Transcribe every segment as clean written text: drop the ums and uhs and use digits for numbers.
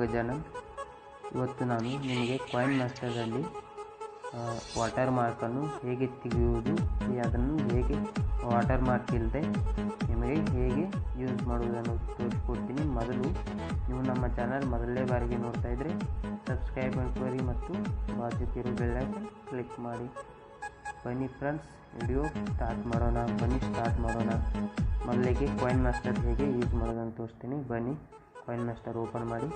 ಗಜಾನನ್. ಇವತ್ತು ನಾನು ನಿಮಗೆ ಕಾಯಿನ್ ಮಾಸ್ಟರಲ್ಲಿ ವಾಟರ್ ಮಾರ್ಕನ್ನು ಹೇಗೆ ತೆಗೆಯುವುದು, ಅದನ್ನು ಹೇಗೆ ವಾಟರ್ ಮಾರ್ಕ್ ಇಲ್ಲದೆ ನಿಮಗೆ ಹೇಗೆ ಯೂಸ್ ಮಾಡುವುದನ್ನು ತೋರಿಸ್ಕೊಡ್ತೀನಿ. ಮೊದಲು ನೀವು ನಮ್ಮ ಚಾನಲ್ ಮೊದಲನೇ ಬಾರಿಗೆ ನೋಡ್ತಾ ಇದ್ದರೆ ಸಬ್ಸ್ಕ್ರೈಬ್ ಮಾಡ್ಕೊಳ್ಳಿ ಮತ್ತು ಬಾಜುಕಿರೋ ಬೆಲ್ ಐಕಾನ್ ಕ್ಲಿಕ್ ಮಾಡಿ. ಬನ್ನಿ ಫ್ರೆಂಡ್ಸ್, ವಿಡಿಯೋ ಸ್ಟಾರ್ಟ್ ಮಾಡೋಣ. ಮೊದಲಿಗೆ ಕಾಯಿನ್ ಮಾಸ್ಟರ್ ಹೇಗೆ ಯೂಸ್ ಮಾಡೋದನ್ನು ತೋರಿಸ್ತೀನಿ. ಬನ್ನಿ, ಕಾಯಿನ್ ಮಾಸ್ಟರ್ ಓಪನ್ ಮಾಡಿ.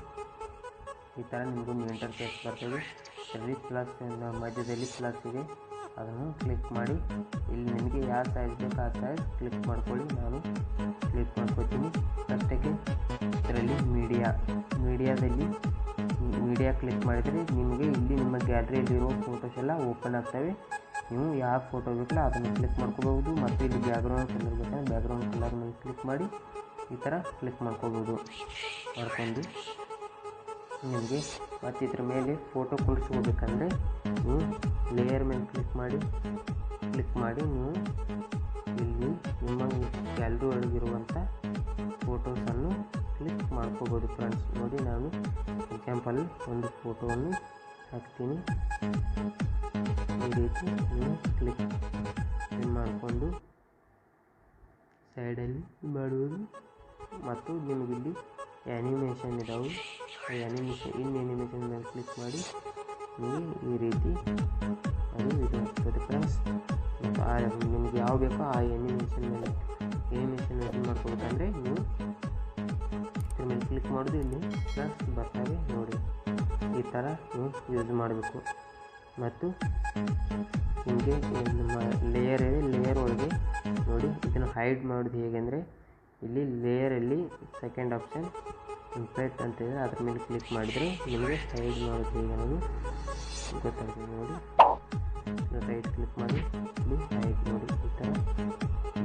ಈ ಥರ ನಿಮಗೊಂದು ಇಂಟರ್ಫೇಸ್ ಬರ್ತದೆ. ಇಲ್ಲಿ ಪ್ಲಸ್ ಮಧ್ಯದಲ್ಲಿ ಪ್ಲಸ್ ಇದೆ, ಅದನ್ನು ಕ್ಲಿಕ್ ಮಾಡಿ. ಇಲ್ಲಿ ನಿಮಗೆ ಯಾವ ಸೈಜ್ ಬೇಕು ಆ ಸೈಜ್ ಕ್ಲಿಕ್ ಮಾಡ್ಕೊಳ್ಳಿ. ನಾನು ಕ್ಲಿಕ್ ಮಾಡ್ಕೊತೀನಿ. ಫಸ್ಟಿಗೆ ಇದರಲ್ಲಿ ಮೀಡಿಯಾದಲ್ಲಿ ಮೀಡಿಯಾ ಕ್ಲಿಕ್ ಮಾಡಿದರೆ ನಿಮಗೆ ಇಲ್ಲಿ ನಿಮ್ಮ ಗ್ಯಾಲರಿಯಲ್ಲಿರೋ ಫೋಟೋಸ್ ಎಲ್ಲ ಓಪನ್ ಆಗ್ತವೆ. ನೀವು ಯಾವ ಫೋಟೋ ಬೇಕಲ್ಲ ಅದನ್ನು ಕ್ಲಿಕ್ ಮಾಡ್ಕೋಬಹುದು. ಮತ್ತು ಇಲ್ಲಿ ಬ್ಯಾಕ್ಗ್ರೌಂಡ್ ಕಲರ್ ಬೇಕಂದ್ರೆ ಬ್ಯಾಕ್ಗ್ರೌಂಡ್ ಕಲರ್ ಮೇಲೆ ಕ್ಲಿಕ್ ಮಾಡಿ ಈ ಥರ ಕ್ಲಿಕ್ ಮಾಡ್ಕೋಬೋದು. ಮಾಡ್ಕೊಂಡು ನಿಮಗೆ ಮತ್ತು ಇದ್ರ ಮೇಲೆ ಫೋಟೋ ಕುಳಿಸ್ಕೋಬೇಕಂದ್ರೆ ನೀವು ಲೇಯರ್ ಮೇಲೆ ಕ್ಲಿಕ್ ಮಾಡಿ ನೀವು ಇಲ್ಲಿ ನಿಮ್ಮ ಗ್ಯಾಲರಿ ಒಳಗಿರುವಂಥ ಫೋಟೋಸನ್ನು ಕ್ಲಿಕ್ ಮಾಡ್ಕೋಬೋದು. ಫ್ರೆಂಡ್ಸ್ ನೋಡಿ, ನಾನು ಎಕ್ಸಾಂಪಲ್ ಒಂದು ಫೋಟೋವನ್ನು ಹಾಕ್ತೀನಿ. ಈ ರೀತಿ ನೀವು ಕ್ಲಿಕ್ ಮಾಡಿಕೊಂಡು ಸೈಡಲ್ಲಿ ಮಾಡುವುದು. ಮತ್ತು ನಿಮಗಿಲ್ಲಿ ಆ್ಯನಿಮೇಷನ್ ಇದಾವೆ, ಆ್ಯನಿಮೇಷನ್ ಮೇಲೆ ಕ್ಲಿಕ್ ಮಾಡಿ ನೀವು ಈ ರೀತಿ ಅದು ಇದು ಆಗ್ತದೆ ಫ್ರೆಂಡ್ಸ್. ಮತ್ತು ನಿಮ್ಗೆ ಯಾವ ಬೇಕೋ ಆ ಆ್ಯನಿಮೇಷನ್ ಇದು ಮಾಡ್ಕೋಬೇಕಂದ್ರೆ ನೀವು ಇದ್ರ ಮೇಲೆ ಕ್ಲಿಕ್ ಮಾಡೋದು. ಇಲ್ಲಿ ಪ್ಲಸ್ ಬರ್ತವೆ ನೋಡಿ, ಈ ಥರ ನೀವು ಯೂಸ್ ಮಾಡಬೇಕು. ಮತ್ತು ನಿಮಗೆ ಲೇಯರ್ ಇದೆ, ಲೇಯರ್ ಒಳಗೆ ನೋಡಿ ಇದನ್ನು ಹೈಡ್ ಮಾಡೋದು ಹೇಗೆ ಅಂದರೆ ಇಲ್ಲಿ ಲೇಯರಲ್ಲಿ ಸೆಕೆಂಡ್ ಆಪ್ಷನ್ ಇಂಪೇಟ್ ಅಂತಿದೆ, ಅದ್ರ ಮೇಲೆ ಕ್ಲಿಕ್ ಮಾಡಿದರೆ ನಿಮಗೆ ಹೈಡ್ ಮಾಡೋದು ಹೇಗೆ ಅನ್ನೋದು ಗೊತ್ತಾಗ್ತದೆ. ನೋಡಿ ಹೈಡ್ ಕ್ಲಿಕ್ ಮಾಡಿ ಇಲ್ಲಿ ಹೈಡ್ ನೋಡಿ, ಈ ಥರ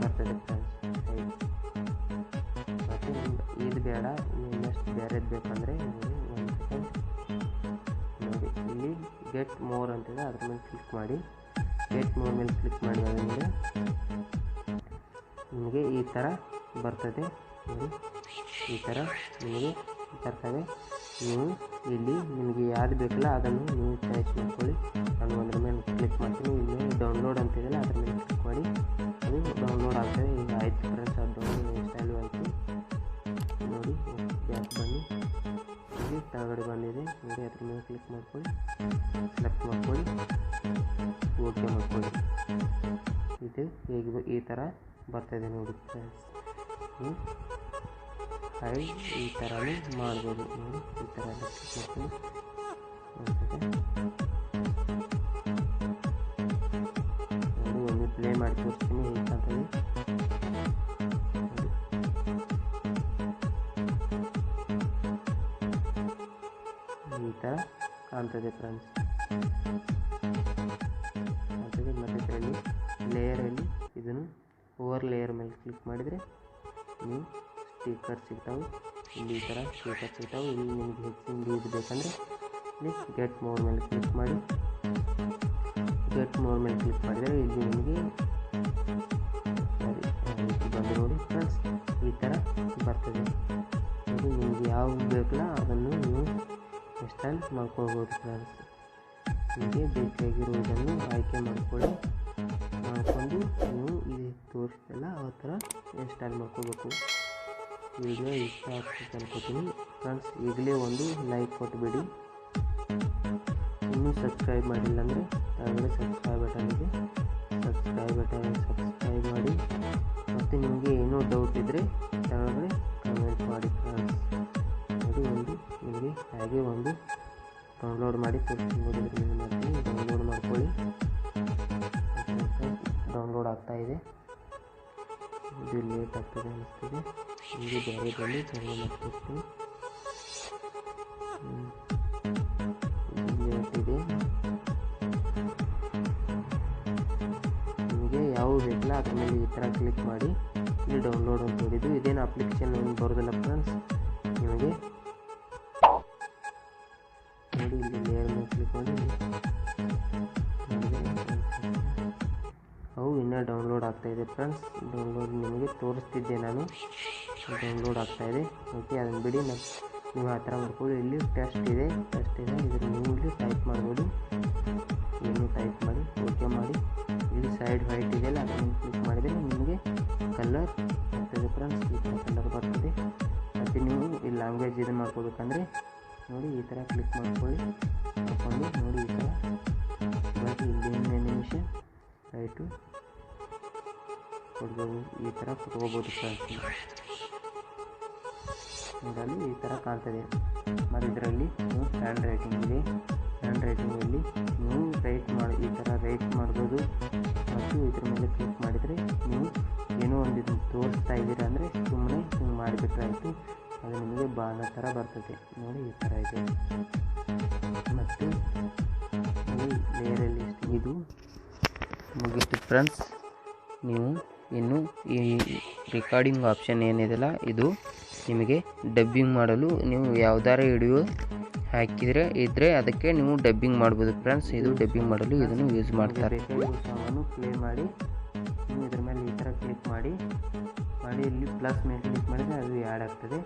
ಬರ್ತದೆ ಫ್ರೆಂಡ್ಸ್ ಹೈಡ್. ಮತ್ತು ಇದು ಬೇಡ, ಇನ್ನಷ್ಟು ಬೇರೆದು ಬೇಕಂದರೆ ನೋಡಿ ಇಲ್ಲಿ ಗೆಟ್ ಮೋರ್ ಅಂತಿದೆ, ಅದ್ರ ಮೇಲೆ ಕ್ಲಿಕ್ ಮಾಡಿ. ಗೆಟ್ ಮೋರ್ ಮೇಲೆ ಕ್ಲಿಕ್ ಮಾಡಿದಾಗ ನಿಮಗೆ ಈ ಥರ ಬರ್ತದೆ ನೋಡಿ, ಈ ಥರ ನಿಮಗೆ ಬರ್ತವೆ. ನೀವು ಇಲ್ಲಿ ನಿಮಗೆ ಯಾವುದು ಬೇಕಲ್ಲ ಅದನ್ನು ನೀವು ಚಾಯ್ಸ್ ಮಾಡ್ಕೊಳ್ಳಿ. ನಾನು ಅದ್ರ ಮೇಲೆ ಕ್ಲಿಕ್ ಮಾಡ್ತೀನಿ. ಇಲ್ಲಿ ಡೌನ್ಲೋಡ್ ಅಂತಿದೆಯಲ್ಲ ಅದ್ರ ಮೇಲೆ ಕ್ಲಿಕ್ ಮಾಡಿ, ಅದು ಡೌನ್ಲೋಡ್ ಆಗ್ತದೆ. ಈಗ ಆಯ್ತು ಫ್ರೆಂಡ್ಸ್, ಅದು ಡೌನ್ಲೋಡ್ ಸ್ಟೈಲು ಆಯಿತು. ನೋಡಿ ಬ್ಯಾಕ್ ಬನ್ನಿ, ಇಲ್ಲಿ ಕೆಳಗಡೆ ಬಂದಿದೆ ನೋಡಿ, ಅದ್ರ ಮೇಲೆ ಕ್ಲಿಕ್ ಮಾಡ್ಕೊಳ್ಳಿ, ಸೆಲೆಕ್ಟ್ ಮಾಡ್ಕೊಳ್ಳಿ, ಓಕೆ ಮಾಡ್ಕೊಳ್ಳಿ. ಇದು ಹೇಗೆ ಈ ಥರ ಬರ್ತದೆ ನೋಡಿ ಫ್ರೆಂಡ್ಸ್. ಈ ಥರನೂ ಮಾಡ್ಬೋದು ನೋಡಿ, ಈ ಥರ ಎಲ್ಲ ಕ್ಲಿಕ್ ಮಾಡ್ತೀನಿ. ನೋಡಿ ಒಂದು ಪ್ಲೇ ಮಾಡಿ ತೋರಿಸ್ತೀನಿ ಹೇಗಂತೇಳಿ. ಈ ಥರ ಕಾಣ್ತದೆ ಫ್ರೆಂಡ್ಸ್. ಮತ್ತು ಇದರಲ್ಲಿ ಲೇಯರಲ್ಲಿ ಇದನ್ನು ಓವರ್ ಲೇಯರ್ ಮೇಲೆ ಕ್ಲಿಕ್ ಮಾಡಿದರೆ ನೀವು ಸ್ಟಿಕರ್ ಸಿಗ್ತಾವೆ. ಇಲ್ಲಿ ಈ ಥರ ಸ್ಟಿಕರ್ ಸಿಗ್ತಾವೆ. ಇಲ್ಲಿ ನಿಮಗೆ ಹೆಚ್ಚಿನ ಇದು ಬೇಕಂದರೆ ಇಲ್ಲಿ ಗೆಟ್ ಮೋರ್ ಮೇಲೆ ಕ್ಲಿಕ್ ಮಾಡಿ. ಗೆಟ್ ಮೋರ್ ಮೇಲೆ ಕ್ಲಿಕ್ ಮಾಡಿದರೆ ಇಲ್ಲಿ ನಿಮಗೆ ಬಂದು ನೋಡಿ ಫ್ರೆಂಡ್ಸ್, ಈ ಥರ ಬರ್ತದೆ ನೋಡಿ. ನಿಮಗೆ ಯಾವುದು ಬೇಕಲ್ಲ ಅದನ್ನು ನೀವು ಇನ್ಸ್ಟಾಲ್ ಮಾಡ್ಕೊಳ್ಬೋದು ಫ್ರೆಂಡ್ಸ್. ನಿಮಗೆ ಬೇಕಾಗಿರುವುದನ್ನು ಆಯ್ಕೆ ಮಾಡಿಕೊಂಡು ನೀವು ಇದು ತೋರಿಸ್ತಿಲ್ಲ ಆ ಥರ ಇನ್ಸ್ಟಾಲ್ ಮಾಡ್ಕೋಬೇಕು. ವಿಡಿಯೋ ಇಷ್ಟ ಆಗ್ತದೆ ಅನ್ಕೋತೀನಿ ಫ್ರೆಂಡ್ಸ್. ಈಗಲೇ ಒಂದು ಲೈಕ್ ಕೊಟ್ಟುಬಿಡಿ. ಇನ್ನೂ ಸಬ್ಸ್ಕ್ರೈಬ್ ಮಾಡಿಲ್ಲ ಅಂದರೆ ಕೆಳಗಡೆ ಸಬ್ಸ್ಕ್ರೈಬ್ ಬಟನ್ ಇದೆ, ಸಬ್ಸ್ಕ್ರೈಬ್ ಮಾಡಿ. ಮತ್ತು ನಿಮಗೆ ಏನೋ ಡೌಟ್ ಇದ್ದರೆ ಕೆಳಗಡೆ ಕಮೆಂಟ್ ಮಾಡಿ ಫ್ರೆಂಡ್ಸ್. ಅದು ಒಂದು ನಿಮಗೆ ಹಾಗೆ ಒಂದು ಡೌನ್ಲೋಡ್ ಮಾಡಿ ತೋರಿಸ್ಬೋದು. ಮಾಡ್ತೀನಿ, ಡೌನ್ಲೋಡ್ ಮಾಡ್ಕೊಳ್ಳಿ. ಡೌನ್ಲೋಡ್ ಆಗ್ತಾಯಿದೆ, ಇದು ಲೇಟ್ ಆಗ್ತದೆ ಅನ್ನಿಸ್ತಿದೆ. ನಿಮಗೆ ಬೇರೆ ಬಳಿ ಡೌನ್ಲೋಡ್ ಮಾಡ್ಕೊಡ್ತೀನಿ. ಲೇಟ್ ಇದೆ. ನಿಮಗೆ ಯಾವ ಬೇಕಲ್ಲ ಅದ್ರ ಮೇಲೆ ಈ ಥರ ಕ್ಲಿಕ್ ಮಾಡಿ ಇಲ್ಲಿ ಡೌನ್ಲೋಡ್ ಅಂತ ನೋಡಿದ್ದು. ಇದೇನು ಅಪ್ಲಿಕೇಶನ್ ಏನು ಬರೋದಿಲ್ಲ ಫ್ರೆಂಡ್ಸ್. ನಿಮಗೆ ನೋಡಿ ಇಲ್ಲಿ ಲೇಯರ್ ಮೇಲೆ ಕ್ಲಿಕ್ ಮಾಡಿ ಅವು ಇನ್ನೂ ಡೌನ್ಲೋಡ್ ಆಗ್ತಾಯಿದೆ ಫ್ರೆಂಡ್ಸ್. ಡೌನ್ಲೋಡ್ ನಿಮಗೆ ತೋರಿಸ್ತಿದ್ದೆ ನಾನು, ಡೌನ್ಲೋಡ್ ಆಗ್ತಾಯಿದೆ. ಓಕೆ, ಅದನ್ನು ಬಿಡಿ. ನೀವು ಆ ಥರ ಮಾಡ್ಕೊಳ್ಳಿ. ಇಲ್ಲಿ ಟೆಸ್ಟ್ ಇದೆ ಇದ್ರ ನೀವು ಇಲ್ಲಿ ಟೈಪ್ ಮಾಡ್ಬೋದು. ಏನು ಟೈಪ್ ಮಾಡಿ ಓಕೆ ಮಾಡಿ. ಇಲ್ಲಿ ಸೈಡ್ ವೈಟ್ ಇದೆಯಲ್ಲ ಅದನ್ನು ಕ್ಲಿಕ್ ಮಾಡಿದರೆ ನಿಮಗೆ ಕಲರ್ ಬರ್ತದೆ ಫ್ರೆಂಡ್ಸ್. ಈ ಥರ ಕಲರ್ ಬರ್ತದೆ. ಮತ್ತು ನೀವು ಈ ಲ್ಯಾಂಗ್ವೇಜ್ ಇದನ್ನು ಮಾಡ್ಕೋಬೇಕಂದ್ರೆ ನೋಡಿ ಈ ಥರ ಕ್ಲಿಕ್ ಮಾಡ್ಕೊಂಡು ನೋಡಿ ಈ ಥರ ಬರೀ ಇಲ್ಲಿ ಅನಿಮೇಷನ್ ರೈಟು ಕೊಡ್ಬೋದು. ಈ ಥರ ಕೊಟ್ಕೋಬೋದು ಫ್ರೆಂಡ್ಸ್. ಇದರಲ್ಲಿ ಈ ಥರ ಕಾಣ್ತದೆ. ಮತ್ತು ಇದರಲ್ಲಿ ನೀವು ಹ್ಯಾಂಡ್ ರೈಟಿಂಗ್ ಇದೆ. ಹ್ಯಾಂಡ್ ರೈಟಿಂಗಲ್ಲಿ ನೀವು ಈ ಥರ ರೈಟ್ ಮಾಡ್ಬೋದು. ಮತ್ತು ಇದ್ರ ಮೇಲೆ ಕ್ಲಿಕ್ ಮಾಡಿದರೆ ನೀವು ಏನೋ ಒಂದು ಇದನ್ನು ತೋರಿಸ್ತಾ ಇದ್ದೀರಾ ಅಂದರೆ ಸುಮ್ಮನೆ ಹಿಂಗೆ ಮಾಡಿಬಿಟ್ರೆ ಆಯಿತು. ಅದು ನಿಮಗೆ ಬಾಣ ಥರ ಬರ್ತದೆ. ನೋಡಿ ಈ ಥರ ಇದೆ. ಮತ್ತು ಲೇಯರಲ್ಲಿ ಇದು ಮುಗೀತು ಫ್ರೆಂಡ್ಸ್. ನೀವು ಇನ್ನು ಈ ರೆಕಾರ್ಡಿಂಗ್ ಆಪ್ಷನ್ ಏನಿದೆಯಲ್ಲ ಇದು ನಿಮಗೆ ಡಬ್ಬಿಂಗ್ ಮಾಡಲು ನೀವು ಯಾವ್ದಾರ ವಿಡಿಯೋ ಹಾಕಿದರೆ ಅದಕ್ಕೆ ನೀವು ಡಬ್ಬಿಂಗ್ ಮಾಡ್ಬೋದು ಫ್ರೆಂಡ್ಸ್. ಇದು ಡಬ್ಬಿಂಗ್ ಮಾಡಲು ಇದನ್ನು ಯೂಸ್ ಮಾಡ್ತಾರೆ. ಸಾಂಗನ್ನು ಪ್ಲೇ ಮಾಡಿ ನೀವು ಇದ್ರ ಮೇಲೆ ಈ ಥರ ಕ್ಲಿಕ್ ಮಾಡಿ ಇಲ್ಲಿ ಪ್ಲಸ್ ಮೇಲೆ ಕ್ಲಿಕ್ ಮಾಡಿದರೆ ಅದು ಆ್ಯಡ್ ಆಗ್ತದೆ.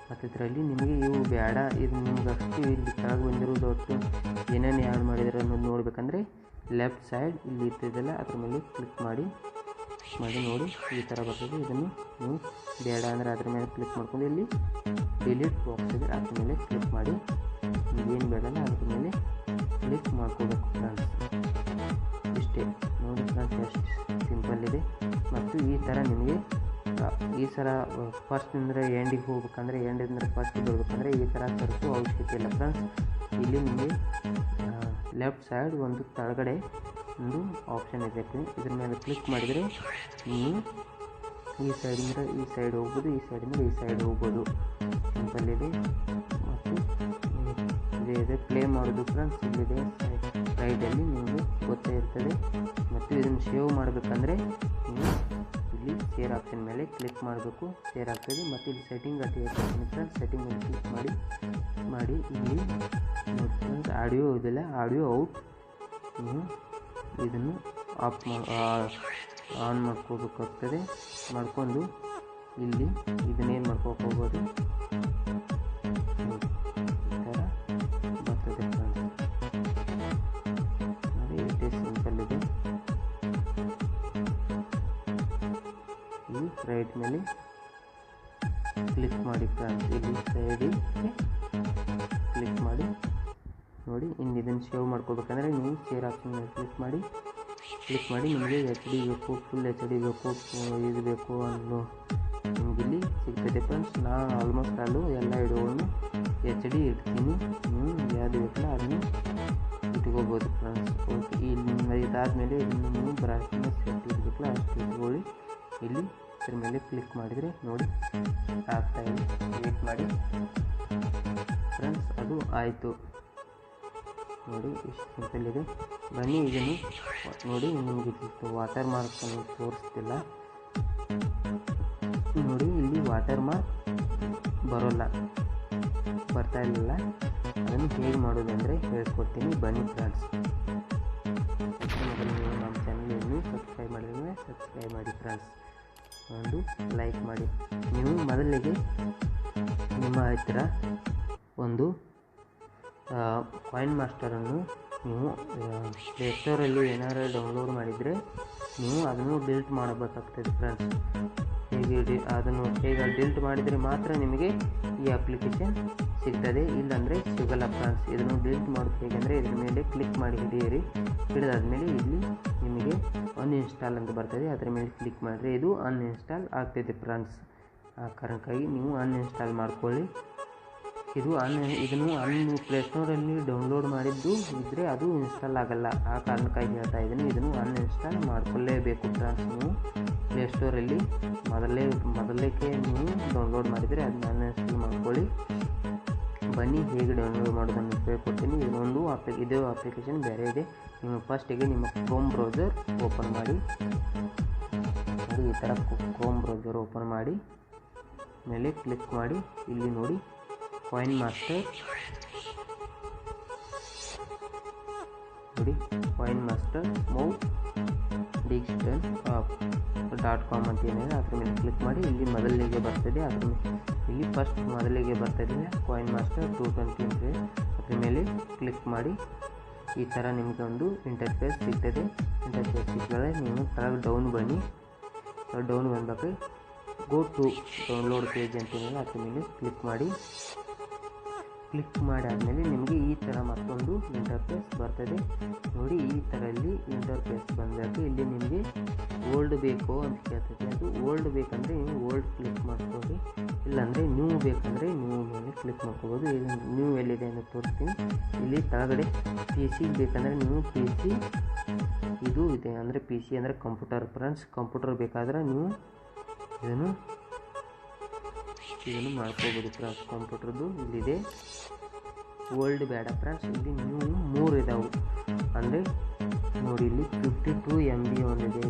ಮತ್ತು ಇದರಲ್ಲಿ ನಿಮಗೆ ಇವು ಬೇಡ, ಇದು ನಿಮ್ಗೆ ಅಷ್ಟು ಇಲ್ಲಿ ಕೆಳಗೆ ಬಂದಿರೋದು ಒಟ್ಟು ಏನೇನು ಆ್ಯಡ್ ಮಾಡಿದರೆ ಅನ್ನೋದು ನೋಡಬೇಕಂದ್ರೆ ಲೆಫ್ಟ್ ಸೈಡ್ ಇಲ್ಲಿ ಇರ್ತದಲ್ಲ ಅದ್ರ ಮೇಲೆ ಕ್ಲಿಕ್ ಮಾಡಿ ನೋಡಿ ಈ ಥರ ಬರ್ತದೆ. ಇದನ್ನು ನೀವು ಬೇಡ ಅಂದರೆ ಅದ್ರ ಮೇಲೆ ಕ್ಲಿಕ್ ಮಾಡ್ಕೊಂಡು ಇಲ್ಲಿ ಡಿಲೀಟ್ ಬಾಕ್ಸ್ ಇದೆ ಅದ್ರ ಮೇಲೆ ಕ್ಲಿಕ್ ಮಾಡಿ ಏನು ಬೇಡಲ್ಲ ಅದ್ರ ಮೇಲೆ ಕ್ಲಿಕ್ ಮಾಡ್ಕೋಬೇಕು ಫ್ರೆಂಡ್ಸ್. ಇಷ್ಟೇ ನೋಡಿ ಫ್ರೆಂಡ್ಸ್, ಎಷ್ಟು ಸಿಂಪಲ್ ಇದೆ. ಮತ್ತು ಈ ಥರ ನಿಮಗೆ ಈ ಥರ ಫಸ್ಟ್ ಅಂದರೆ ಎಂಡಿಗೆ ಹೋಗ್ಬೇಕಂದ್ರೆ ಎಂಡಿಂದ ಫಸ್ಟ್ ಬರಬೇಕಂದ್ರೆ ಈ ಥರ ತರಿಸೋ ಅವಶ್ಯಕತೆ ಇಲ್ಲ ಫ್ರೆಂಡ್ಸ್. ಇಲ್ಲಿ ನಿಮಗೆ ಲೆಫ್ಟ್ ಸೈಡ್ ಒಂದು ಕೆಳಗಡೆ ಒಂದು ಆಪ್ಷನ್ ಇದೆ. ಇದ್ರ ಮೇಲೆ ಕ್ಲಿಕ್ ಮಾಡಿದರೆ ನೀವು ಈ ಸೈಡಿಂದ ಈ ಸೈಡ್ ಹೋಗ್ಬೋದು, ಈ ಸೈಡಿಂದ ಈ ಸೈಡ್ ಹೋಗ್ಬೋದು. ಸಿಂಪಲ್ ಇದೆ. ಮತ್ತು ಇದೆ ಪ್ಲೇ ಮಾಡೋದು ಫ್ರೆಂಡ್ಸ್. ಇಲ್ಲಿದೆ ರೈಟಲ್ಲಿ ನಿಮಗೆ ಗೊತ್ತೇ ಇರ್ತದೆ. ಮತ್ತು ಇದನ್ನು ಸೇವ್ ಮಾಡಬೇಕಂದ್ರೆ ನೀವು ಇಲ್ಲಿ ಶೇರ್ ಆಪ್ಷನ್ ಮೇಲೆ ಕ್ಲಿಕ್ ಮಾಡಬೇಕು, ಶೇರ್ ಆಗ್ತದೆ. ಮತ್ತು ಇಲ್ಲಿ ಸೆಟ್ಟಿಂಗ್ ಫ್ರೆಂಡ್ಸ್, ಸೆಟ್ಟಿಂಗಲ್ಲಿ ಕ್ಲಿಕ್ ಮಾಡಿ ಇಲ್ಲಿ ಫ್ರೆಂಡ್ಸ್ ಆಡಿಯೋ ಇದೆಲ್ಲ ಆಡಿಯೋ ಔಟ್ ನೀವು ಇದನ್ನು ಆನ್ ಮಾಡ್ಕೋಬೇಕಾಗ್ತದೆ. ಮಾಡ್ಕೊಂಡು ಇಲ್ಲಿ ಇದನ್ನೇನು ಮಾಡ್ಕೋಬೋದು ಈ ಥರ ಬರ್ತದೆ ಫ್ರೆಂಡ್ಸ್. ನೋಡಿ ಇಷ್ಟೇ ಸಿಂಪಲ್ ಇದೆ. ಈ ರೈಟ್ ಮೇಲೆ ಕ್ಲಿಕ್ ಮಾಡಿ ಫ್ರೆಂಡ್ಸ್. ಇಲ್ಲಿ ಸೈಡಿಗೆ ಕ್ಲಿಕ್ ಮಾಡಿ ನೋಡಿ. ಇನ್ನು ಇದನ್ನು ಸೇವ್ ಮಾಡ್ಕೋಬೇಕಂದ್ರೆ ನೀವು ಶೇರ್ ಆಪ್ಷನ್ ಮೇಲೆ ಕ್ಲಿಕ್ ಮಾಡಿ ನಿಮಗೆ HD ಬೇಕು, ಫುಲ್ HD ಬೇಕು, ಇದು ಬೇಕು ಅನ್ನೋ ನಿಮ್ಗೆ ಇಲ್ಲಿ ಸಿಗ್ತದೆ ಫ್ರೆಂಡ್ಸ್. ನಾನು ಆಲ್ಮೋಸ್ಟ್ ಎಲ್ಲ ವಿಡಿಯೋಗಳನ್ನು HD ಇಡ್ತೀನಿ. ನೀವು ಯಾವುದು ಬೇಕಲ್ಲ ಅದನ್ನು ಇಟ್ಕೋಬೋದು ಫ್ರೆಂಡ್ಸ್. ಓಕೆ, ಇಲ್ಲಿ ಇದಾದಮೇಲೆ ಇದನ್ನು ನೀವು ಬ್ರಾಸ್ನೆಸ್ ಎಷ್ಟು ಇರಬೇಕಲ್ಲ ಅಷ್ಟು ಇಟ್ಕೊಳ್ಳಿ. ಇಲ್ಲಿ ಇದ್ರ ಮೇಲೆ ಕ್ಲಿಕ್ ಮಾಡಿದರೆ ನೋಡಿ ಆಗ್ತಾಯಿದೆ. ವೇಟ್ ಮಾಡಿ ಫ್ರೆಂಡ್ಸ್, ಅದು ಆಯಿತು. ನೋಡಿ ಇಷ್ಟು ಸಿಂಪಲ್ ಇದೆ. ಬನ್ನಿ ಇದನ್ನು ನೋಡಿ ನಿಮಗೆ ವಾಟರ್ ಮಾರ್ಕನ್ನು ತೋರಿಸ್ತಿಲ್ಲ ನೋಡಿ. ಇಲ್ಲಿ ವಾಟರ್ ಮಾರ್ಕ್ ಬರ್ತಾ ಇಲ್ಲ. ಅದನ್ನು ಹೇಗೆ ಮಾಡೋದಂದರೆ ಹೇಳ್ಕೊಡ್ತೀನಿ ಬನ್ನಿ ಫ್ರೆಂಡ್ಸ್. ನೀವು ನಮ್ಮ ಚಾನಲನ್ನು ಸಬ್ಸ್ಕ್ರೈಬ್ ಮಾಡಿದರೆ ಸಬ್ಸ್ಕ್ರೈಬ್ ಮಾಡಿ ಫ್ರೆಂಡ್ಸ್. ಒಂದು ಲೈಕ್ ಮಾಡಿ. ನೀವು ಮೊದಲಿಗೆ ನಿಮ್ಮ ಹತ್ತಿರ ಒಂದು ಕಾಯಿನ್ ಮಾಸ್ಟರನ್ನು ನೀವು ಪ್ಲೇಸ್ಟೋರಲ್ಲಿ ಏನಾರು ಡೌನ್ಲೋಡ್ ಮಾಡಿದರೆ ನೀವು ಅದನ್ನು ಡಿಲೀಟ್ ಮಾಡಬೇಕಾಗ್ತದೆ ಫ್ರೆಂಡ್ಸ್. ಅದನ್ನು ಡಿಲೀಟ್ ಮಾಡಿದರೆ ಮಾತ್ರ ನಿಮಗೆ ಈ ಅಪ್ಲಿಕೇಶನ್ ಸಿಗ್ತದೆ, ಇಲ್ಲಾಂದರೆ ಸಿಗಲ್ಲ ಫ್ರೆಂಡ್ಸ್. ಇದನ್ನು ಡಿಲೀಟ್ ಮಾಡೋದು ಹೇಗೆಂದರೆ ಇದ್ರ ಮೇಲೆ ಕ್ಲಿಕ್ ಮಾಡಿ ಹಿಡಿದಾದ್ಮೇಲೆ ಇಲ್ಲಿ ನಿಮಗೆ ಅನ್ಇನ್ಸ್ಟಾಲ್ ಅಂತ ಬರ್ತದೆ. ಅದರ ಮೇಲೆ ಕ್ಲಿಕ್ ಮಾಡಿದರೆ ಇದು ಅನ್ಇನ್ಸ್ಟಾಲ್ ಆಗ್ತದೆ ಫ್ರೆಂಡ್ಸ್. ಆ ಕಾರಣಕ್ಕಾಗಿ ನೀವು ಅನ್ಇನ್ಸ್ಟಾಲ್ ಮಾಡ್ಕೊಳ್ಳಿ. ಇದನ್ನು ಪ್ಲೇಸ್ಟೋರಲ್ಲಿ ಡೌನ್ಲೋಡ್ ಮಾಡಿದ್ದು ಇದ್ದರೆ ಅದು ಇನ್ಸ್ಟಾಲ್ ಆಗಲ್ಲ. ಆ ಕಾರಣಕ್ಕಾಗಿ ಹೇಳ್ತಾ ಇದ್ದೀನಿ, ಇದನ್ನು ಅನ್ಇನ್ಸ್ಟಾಲ್ ಮಾಡ್ಕೊಳ್ಳೇಬೇಕು ಫ್ರೆಂಡ್ಸ್. ನೀವು ಪ್ಲೇಸ್ಟೋರಲ್ಲಿ ಮೊದಲೇಕೆ ನೀವು ಡೌನ್ಲೋಡ್ ಮಾಡಿದರೆ ಅದನ್ನ ಅನ್ಇನ್ಸ್ಟಾಲ್ ಮಾಡ್ಕೊಳ್ಳಿ. ಬನ್ನಿ ಹೇಗೆ ಡೌನ್ಲೋಡ್ ಮಾಡೋದನ್ನು ಹೇಳ್ಕೊಡ್ತೀನಿ. ಇದು ಅಪ್ಲಿಕೇಶನ್ ಬೇರೆ ಇದೆ. ನೀವು ಫಸ್ಟಿಗೆ ನಿಮ್ಮ ಕ್ರೋಮ್ ಬ್ರೌಸರ್ ಓಪನ್ ಮಾಡಿ. ಈ ಥರ ಕ್ರೋಮ್ ಬ್ರೌಸರ್ ಓಪನ್ ಮಾಡಿ ಮೇಲೆ ಕ್ಲಿಕ್ ಮಾಡಿ. ಇಲ್ಲಿ ನೋಡಿ ಕಾಯಿನ್ ಮಾಸ್ಟರ್ ನೋಡಿ, ಕಾಯಿನ್ ಮಾಸ್ಟರ್ digital.com ಅಂತ ಏನಿದೆ ಅದ್ರ ಮೇಲೆ ಕ್ಲಿಕ್ ಮಾಡಿ. ಇಲ್ಲಿ ಮೊದಲಿಗೆ ಬರ್ತದೆ, ಅದ್ರ ಇಲ್ಲಿ ಫಸ್ಟ್ ಮೊದಲಿಗೆ ಬರ್ತಾಯಿದೆ ಕಾಯಿನ್ ಮಾಸ್ಟರ್ 220 ಅದ್ರ ಮೇಲೆ ಕ್ಲಿಕ್ ಮಾಡಿ ಈ ಥರ ನಿಮಗೆ ಒಂದು ಇಂಟರ್ಫೇಸ್ ಸಿಗ್ತದೆ. ಇಂಟರ್ಫೇಸ್ ಸಿಗ್ತದೆ ನೀವು ಕೆಳಗೆ ಡೌನ್ ಬನ್ನಿ. ಡೌನ್ ಬಂದಾಗ ಗೋ ಟು ಡೌನ್ಲೋಡ್ ಪೇಜ್ ಅಂತೇನಿಲ್ಲ ಅದ್ರ ಮೇಲೆ ಕ್ಲಿಕ್ ಮಾಡಿ. ಕ್ಲಿಕ್ ಮಾಡಿ ಆದಮೇಲೆ ನಿಮಗೆ ಈ ಥರ ಮತ್ತೊಂದು ಇಂಟರ್ಫೇಸ್ ಬರ್ತದೆ ನೋಡಿ. ಈ ಥರ ಇಲ್ಲಿ ಇಂಟರ್ಫೇಸ್ ಬಂದಾಗ ಇಲ್ಲಿ ನಿಮಗೆ ಓಲ್ಡ್ ಬೇಕು ಅಂತ ಕೇಳ್ತದೆ. ಅದು ಓಲ್ಡ್ ಬೇಕಂದರೆ ನೀವು ಓಲ್ಡ್ ಕ್ಲಿಕ್ ಮಾಡ್ಕೊಳ್ಳಿ, ಇಲ್ಲಾಂದರೆ ನ್ಯೂ ಬೇಕಂದರೆ ನ್ಯೂ ಮೇಲೆ ಕ್ಲಿಕ್ ಮಾಡ್ಕೋಬೋದು. ಇದು ನ್ಯೂ ಎಲ್ಲಿದೆ ಅಂತ ತೋರಿಸ್ತೀನಿ. ಇಲ್ಲಿ ಕೆಳಗಡೆ ಪಿ ಸಿ ಬೇಕಂದರೆ ನೀವು ಪಿ ಸಿ ಇದು ಇದೆ ಅಂದರೆ ಪಿ ಸಿ ಅಂದರೆ ಕಂಪ್ಯೂಟರ್ ಫ್ರೆಂಡ್ಸ್. ಕಂಪ್ಯೂಟರ್ ಬೇಕಾದ್ರೆ ನೀವು ಇದನ್ನು ಮಾಡ್ಕೋಬೋದು ಫ್ರೆಂಡ್ಸ್. ಕಂಪ್ಯೂಟರ್ದು ಇಲ್ಲಿದೆ. ಓಲ್ಡ್ ಬೇಡ ಫ್ರೆಂಡ್ಸ್. ಇಲ್ಲಿ ನೀವು 3 ಇದಾವೆ ಅಂದರೆ ನೋಡಿ. ಇಲ್ಲಿ 52 MB ಒಂದಿದೆ,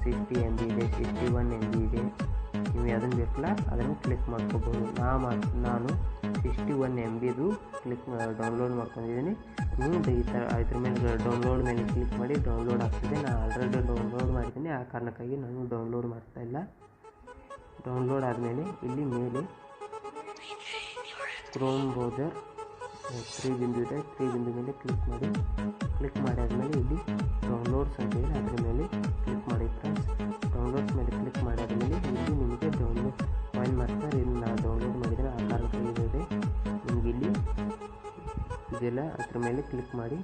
60 MB ಇದೆ, 61 MB ಇದೆ. ನೀವು ಅದನ್ನು ಬೇಕಲ್ಲ ಅದನ್ನು ಕ್ಲಿಕ್ ಮಾಡ್ಕೋಬೋದು. ನಾನು 61 MBದು ಡೌನ್ಲೋಡ್ ಮಾಡ್ಕೊಂಡಿದ್ದೀನಿ. ನೀವು ಈ ಥರ ಇದ್ರ ಮೇಲೆ ಡೌನ್ಲೋಡ್ ಮೇಲೆ ಕ್ಲಿಕ್ ಮಾಡಿ ಡೌನ್ಲೋಡ್ ಆಗ್ತಿದೆ. ನಾನು ಆಲ್ರೆಡಿ ಡೌನ್ಲೋಡ್ ಮಾಡಿದ್ದೀನಿ, ಆ ಕಾರಣಕ್ಕಾಗಿ ನಾನು ಡೌನ್ಲೋಡ್ ಮಾಡ್ತಾಯಿಲ್ಲ. ಡೌನ್ಲೋಡ್ ಆದಮೇಲೆ ಇಲ್ಲಿ ಮೇಲೆ ಕ್ರೋಮ್ ಬ್ರೌಸರ್ 3 ಬಿಂದು ಇದೆ, 3 ಬಿಂದು ಮೇಲೆ ಕ್ಲಿಕ್ ಮಾಡಿ. ಕ್ಲಿಕ್ ಮಾಡಿ ಆದಮೇಲೆ ಇಲ್ಲಿ ಡೌನ್ಲೋಡ್ಸ್ ಅಂತ ಇದೆ ಅದ್ರ ಮೇಲೆ ಕ್ಲಿಕ್ ಮಾಡಿ ಫ್ರೆಂಡ್ಸ್. ಡೌನ್ಲೋಡ್ಸ್ ಮೇಲೆ ಕ್ಲಿಕ್ ಮಾಡಿ ಆದಮೇಲೆ ಇಲ್ಲಿ ನಿಮಗೆ ಡೌನ್ಲೋಡ್ ಕಾಯಿನ್ ಮಾಸ್ಟರ್ ಇಲ್ಲಿ ನಾನು ಡೌನ್ಲೋಡ್ ಮಾಡಿದರೆ ಆ ಕಾರಣಕ್ಕಾಗಿ ಇದೆ. ನಿಮಗೆ ಇಲ್ಲಿ ಇದೆಲ್ಲ ಅದ್ರ ಮೇಲೆ ಕ್ಲಿಕ್ ಮಾಡಿ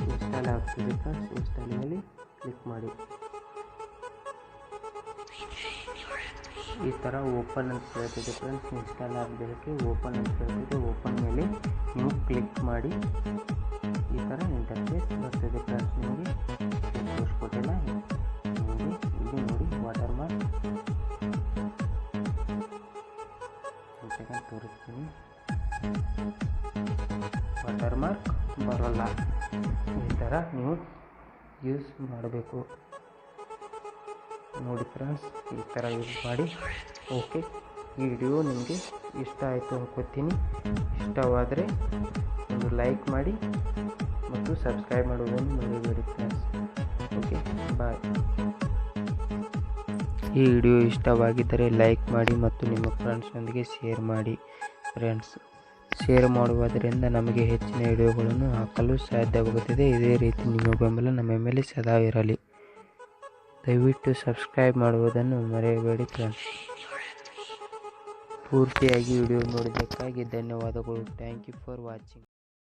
ಇನ್ಸ್ಟಾಲ್ ಆಗ್ತಿದೆ ಫ್ರೆಂಡ್ಸ್. ಇನ್ಸ್ಟಾಲ್ ಮೇಲೆ ಕ್ಲಿಕ್ ಮಾಡಿ. ಈ ಥರ ಓಪನ್ ಅಂತ ಕೇಳ್ತಿದೆ ಫ್ರೆಂಡ್ಸ್. ಇನ್ಸ್ಟಾಲ್ ಆಗಬೇಕು ಓಪನ್ ಅಂತ ಕೇಳ್ತಿದೆ. ಓಪನ್ ಮೇಲೆ ನೀವು ಕ್ಲಿಕ್ ಮಾಡಿ ಈ ಥರ ಇಂಟರ್ಫೇಸ್ ಬರ್ತದೆ ಫ್ರೆಂಡ್ಸ್. ನಿಮಗೆ ತೋರಿಸ್ಕೊಟ್ಟಿಲ್ಲ ನಿಮಗೆ ಇಲ್ಲಿ ನೋಡಿ ವಾಟರ್ ಮಾರ್ಕ್ ತೋರಿಸ್ತೀನಿ. ವಾಟರ್ ಮಾರ್ಕ್ ಬರೋಲ್ಲ. ಈ ಥರ ನೀವು ಯೂಸ್ ಮಾಡಬೇಕು ನೋಡಿ ಫ್ರೆಂಡ್ಸ್. ಈ ಥರ ಯೂಸ್ ಮಾಡಿ. ಓಕೆ, ಈ ವಿಡಿಯೋ ನಿಮಗೆ ಇಷ್ಟ ಆಯಿತು ಅನ್ಕೋತೀನಿ. ಇಷ್ಟವಾದರೆ ಒಂದು ಲೈಕ್ ಮಾಡಿ ಮತ್ತು ಸಬ್ಸ್ಕ್ರೈಬ್ ಮಾಡುವುದನ್ನು ಮರೆಯಬೇಡಿ ಫ್ರೆಂಡ್ಸ್. ಓಕೆ, ಬಾಯ್. ಈ ವಿಡಿಯೋ ಇಷ್ಟವಾಗಿದ್ದರೆ ಲೈಕ್ ಮಾಡಿ ಮತ್ತು ನಿಮ್ಮ ಫ್ರೆಂಡ್ಸ್ನೊಂದಿಗೆ ಶೇರ್ ಮಾಡಿ ಫ್ರೆಂಡ್ಸ್. ಶೇರ್ ಮಾಡುವುದರಿಂದ ನಮಗೆ ಹೆಚ್ಚಿನ ವಿಡಿಯೋಗಳನ್ನು ಹಾಕಲು ಸಾಧ್ಯವಾಗುತ್ತದೆ. ಇದೇ ರೀತಿ ನಿಮ್ಮ ಬೆಂಬಲ ನಮ್ಮ ಮೇಲೆ ಸದಾ ಇರಲಿ. ದಯವಿಟ್ಟು ಸಬ್ಸ್ಕ್ರೈಬ್ ಮಾಡುವುದನ್ನು ಮರೆಯಬೇಡಿ ಫ್ರೆಂಡ್ಸ್. ಪೂರ್ತಿಯಾಗಿ ವಿಡಿಯೋ ನೋಡಿದ್ದಕ್ಕಾಗಿ ಧನ್ಯವಾದಗಳು. Thank you for watching.